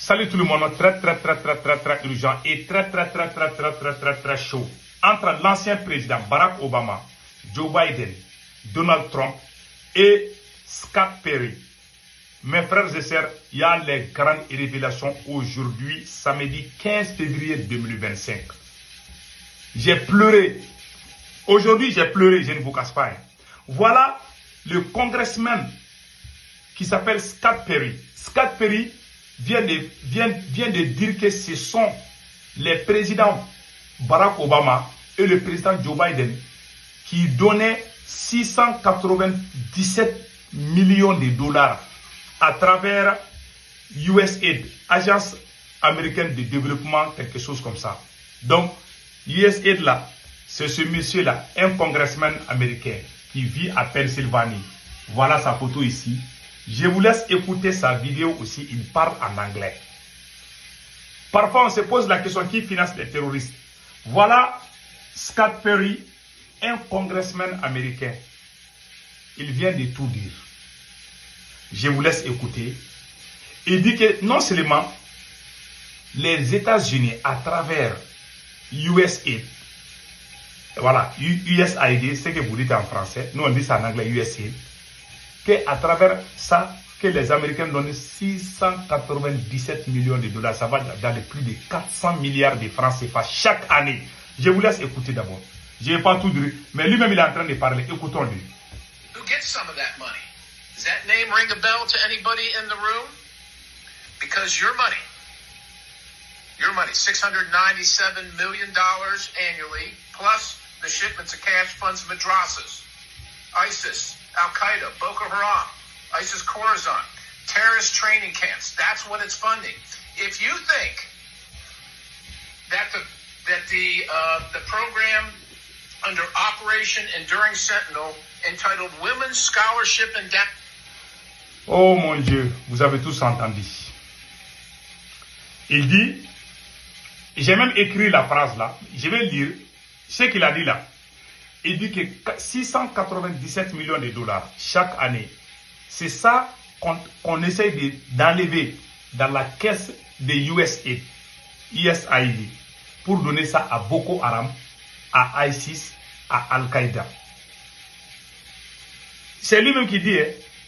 Salut tout le monde, très urgent et très chaud. Entre l'ancien président Barack Obama, Joe Biden, Donald Trump et Scott Perry. Mes frères et sœurs, il y a les grandes révélations aujourd'hui, samedi 15 février 2025. J'ai pleuré. Aujourd'hui, j'ai pleuré, je ne vous cache pas. Voilà le congressman qui s'appelle Scott Perry. Scott Perry vient de dire que ce sont les présidents Barack Obama et le président Joe Biden qui donnaient 697 millions de dollars à travers USAID, Agence américaine de développement, quelque chose comme ça. Donc, USAID là, c'est ce monsieur-là, un congressman américain qui vit à Pennsylvanie. Voilà sa photo ici. Je vous laisse écouter sa vidéo aussi, il parle en anglais. Parfois, on se pose la question, qui finance les terroristes? Voilà Scott Perry, un congressman américain. Il vient de tout dire. Je vous laisse écouter. Il dit que non seulement les États-Unis, à travers USAID, voilà, USAID, c'est ce que vous dites en français, nous on dit ça en anglais, USAID, qu'à travers ça, que les Américains donnent 697 millions de dollars. Ça va dans les plus de 400 milliards de francs CFA chaque année. Je vous laisse écouter d'abord. Je ne vais pas tout dire, mais lui-même il est en train de parler. Écoutons-lui. Who gets some of that money? Does that name ring a bell to anybody in the room? Because your money, $697 million annually, plus the shipments of cash funds of madrasas, ISIS, Al-Qaeda, Boko Haram, ISIS-Khorasan, terrorist training camps. That's what it's funding. If you think that the program under Operation Enduring Sentinel entitled Women's Scholarship and Oh mon Dieu, vous avez tous entendu. Il dit, j'ai même écrit la phrase là, je vais lire ce qu'il a dit là. Il dit que 697 millions de dollars chaque année, c'est ça qu'on essaie d'enlever dans la caisse de USAID pour donner ça à Boko Haram, à ISIS, à Al-Qaïda. C'est lui-même qui dit,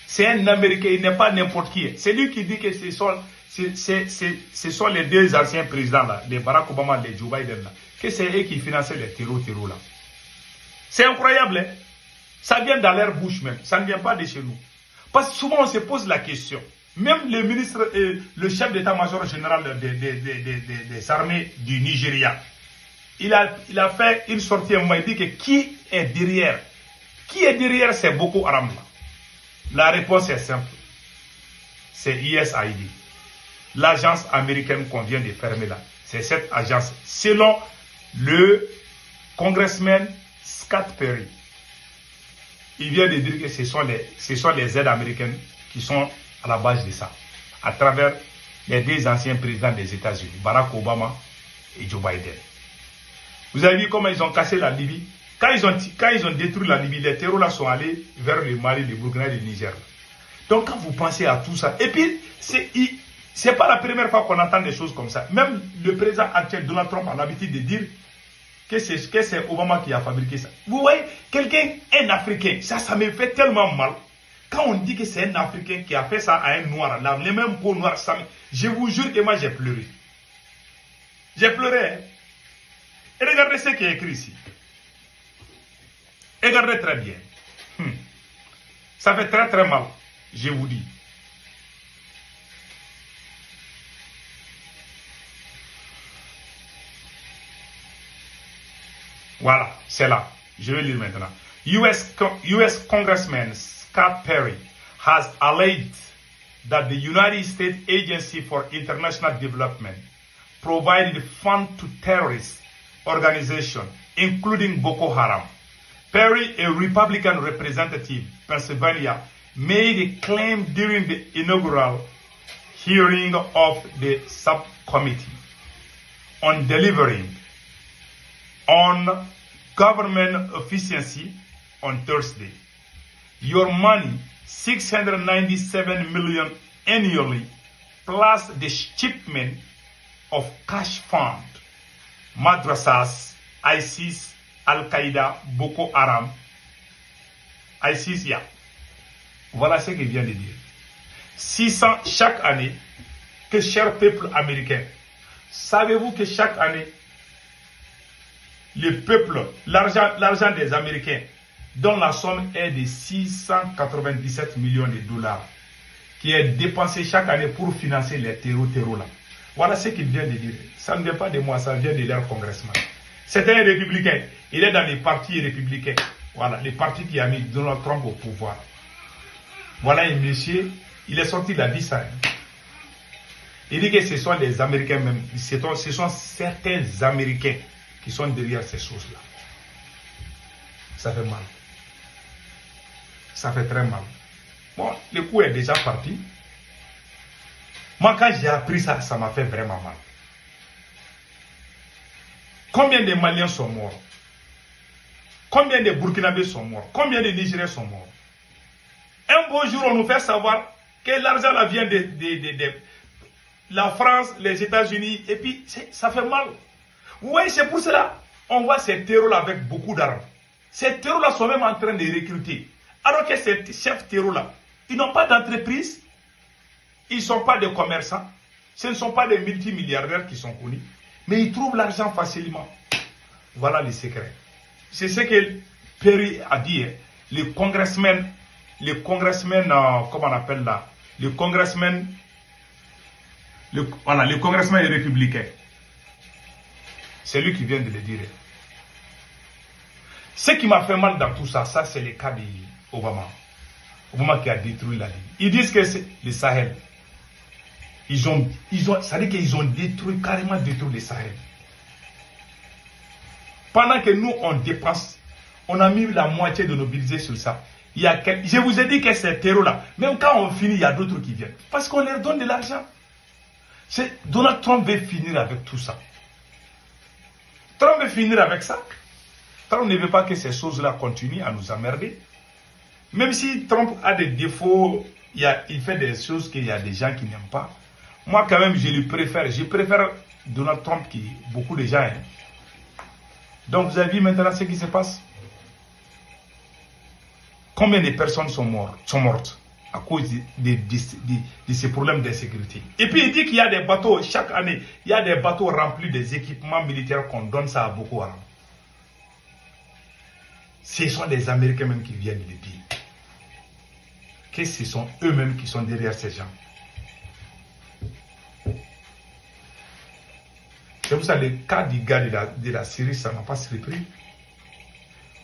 c'est un Américain, il n'est pas n'importe qui. C'est lui qui dit que ce sont les deux anciens présidents là, les Barack Obama et les Joe Biden là, que c'est eux qui finançaient les terroristes là. C'est incroyable, hein? Ça vient dans leur bouche même, ça ne vient pas de chez nous. Parce que souvent on se pose la question, même le ministre et le chef d'état-major général des armées du Nigeria, il a fait une sortie un moment, il dit que qui est derrière? Qui est derrière ces Boko Haram là? La réponse est simple, c'est USAID. L'agence américaine qu'on vient de fermer là, c'est cette agence, selon le congressman Scott Perry. Il vient de dire que ce sont les aides américaines qui sont à la base de ça, à travers les deux anciens présidents des États-Unis, Barack Obama et Joe Biden. Vous avez vu comment ils ont cassé la Libye? Quand ils ont détruit la Libye, les terroristes sont allés vers le Mali, le Burkina et le Niger. Donc quand vous pensez à tout ça, et puis c'est pas la première fois qu'on entend des choses comme ça. Même le président actuel Donald Trump a l'habitude de dire que c'est Obama qui a fabriqué ça. Vous voyez, quelqu'un, un Africain, ça me fait tellement mal. Quand on dit que c'est un Africain qui a fait ça à un noir, là, les mêmes peaux noires, je vous jure que moi j'ai pleuré. J'ai pleuré. Hein? Et regardez ce qui est écrit ici. Regardez très bien. Ça fait très mal, je vous dis. Voilà, c'est là. Je vais lire maintenant. US Congressman Scott Perry has alleged that the United States Agency for International Development provided funds to terrorist organizations, including Boko Haram. Perry, a Republican representative, Pennsylvania, made a claim during the inaugural hearing of the subcommittee on delivering on government efficiency on Thursday. Your money, $697 million annually, plus the shipment of cash fund, madrasas, ISIS, Al-Qaïda, Boko Haram, ISIS, yeah. Voilà ce qu'il vient de dire. 600 chaque année, que cher peuple américain, savez-vous que chaque année, le peuple, l'argent des Américains, dont la somme est de 697 millions de dollars, qui est dépensé chaque année pour financer les terreaux là. Voilà ce qu'il vient de dire. Ça ne vient pas de moi, ça vient de leur congressman. C'est un républicain. Il est dans les partis républicains. Voilà, les partis qui ont mis Donald Trump au pouvoir. Voilà un monsieur, il est sorti, il a dit ça. Il dit que ce sont les Américains même, ce sont certains Américains qui sont derrière ces choses-là. Ça fait mal. Ça fait très mal. Bon, le coup est déjà parti. Moi, quand j'ai appris ça, ça m'a fait vraiment mal. Combien de Maliens sont morts? Combien de Burkinabés sont morts? Combien de Nigériens sont morts? Un beau jour, on nous fait savoir que l'argent là vient de la France, les États-Unis, et puis ça fait mal. Oui, c'est pour cela on voit ces terrors-là avec beaucoup d'armes. Ces terrors-là sont même en train de recruter. Alors que ces chefs terrors-là, ils n'ont pas d'entreprise, ils ne sont pas des commerçants, ce ne sont pas des multimilliardaires qui sont connus, mais ils trouvent l'argent facilement. Voilà le secret. C'est ce que Perry a dit. Les congressmen, comment on appelle là, les congressmen républicains. C'est lui qui vient de le dire. Ce qui m'a fait mal dans tout ça, c'est le cas d'Obama. Obama qui a détruit la Libye. Ils disent que c'est le Sahel. Ça veut dire qu'ils ont carrément détruit le Sahel. Pendant que nous, on dépense, on a mis la moitié de nos budgets sur ça. Je vous ai dit que ces terreaux-là, même quand on finit, il y a d'autres qui viennent. Parce qu'on leur donne de l'argent. Donald Trump veut finir avec tout ça. Trump veut finir avec ça. Trump ne veut pas que ces choses-là continuent à nous emmerder. Même si Trump a des défauts, il fait des choses qu'il y a des gens qui n'aiment pas. Moi, quand même, je lui préfère. Je préfère Donald Trump qui beaucoup de gens aiment. Donc, vous avez vu maintenant ce qui se passe? Combien de personnes sont mortes à cause de ces problèmes d'insécurité? Et puis, il dit qu'il y a des bateaux, chaque année, il y a des bateaux remplis des équipements militaires qu'on donne ça à Boko Haram. Ce sont des Américains même qui viennent le dire. Que ce sont eux-mêmes qui sont derrière ces gens. C'est pour ça que le cas du gars de la Syrie, ça n'a pas surpris.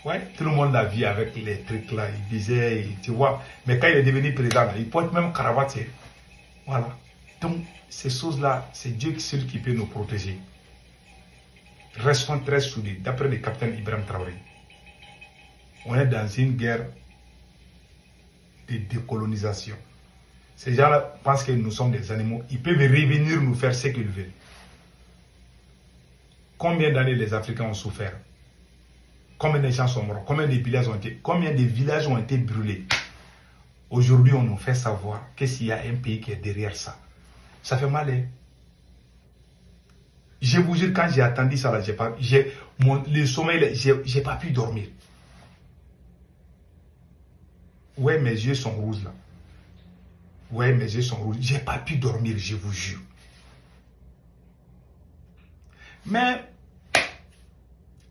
Ouais, tout le monde l'a vu avec les trucs là. Il disait, tu vois, mais quand il est devenu président, là, il porte même cravate. Voilà. Donc, ces choses-là, c'est Dieu seul qui peut nous protéger. Restons très soudés, d'après le capitaine Ibrahim Traoré. On est dans une guerre de décolonisation. Ces gens-là pensent que nous sommes des animaux. Ils peuvent revenir nous faire ce qu'ils veulent. Combien d'années les Africains ont souffert? Combien de gens sont morts? Combien de villages ont été brûlés? Aujourd'hui, on nous fait savoir que s'il y a un pays qui est derrière ça, ça fait mal. Hein? Je vous jure, quand j'ai attendu ça, là, le sommeil, j'ai pas pu dormir. Ouais, mes yeux sont rouges là. Ouais, mes yeux sont rouges. J'ai pas pu dormir, je vous jure. Mais,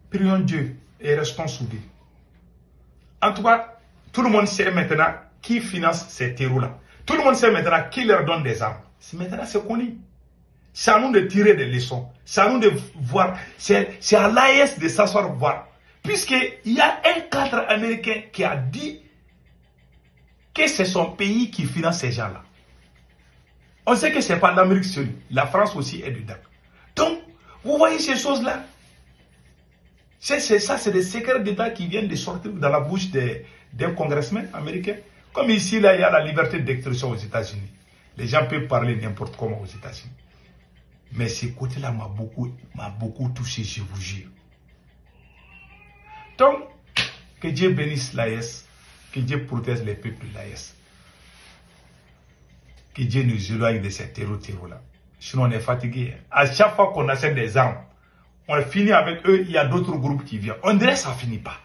prions Dieu et restons soudés. En tout cas, tout le monde sait maintenant qui finance ces terreaux-là. Tout le monde sait maintenant qui leur donne des armes. Maintenant, c'est connu. C'est à nous de tirer des leçons. C'est à nous de voir. C'est à l'AES de s'asseoir voir. Puisqu'il y a un cadre américain qui a dit que c'est son pays qui finance ces gens-là. On sait que ce n'est pas l'Amérique seule. La France aussi est dedans. Donc, vous voyez ces choses-là. C'est des secrets d'État qui viennent de sortir dans la bouche d'un congressman américain. Comme ici, là, il y a la liberté d'expression aux États-Unis. Les gens peuvent parler n'importe comment aux États-Unis. Mais ce côté-là m'a beaucoup touché, je vous jure. Donc, que Dieu bénisse l'AES, que Dieu protège les peuples de l'AES. Que Dieu nous éloigne de ces terreaux-là. Sinon, on est fatigué. À chaque fois qu'on achète des armes, on finit avec eux, il y a d'autres groupes qui viennent. On dirait que ça ne finit pas.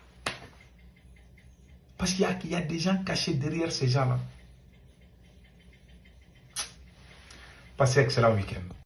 Parce qu'il y a des gens cachés derrière ces gens-là. Passez un excellent week-end.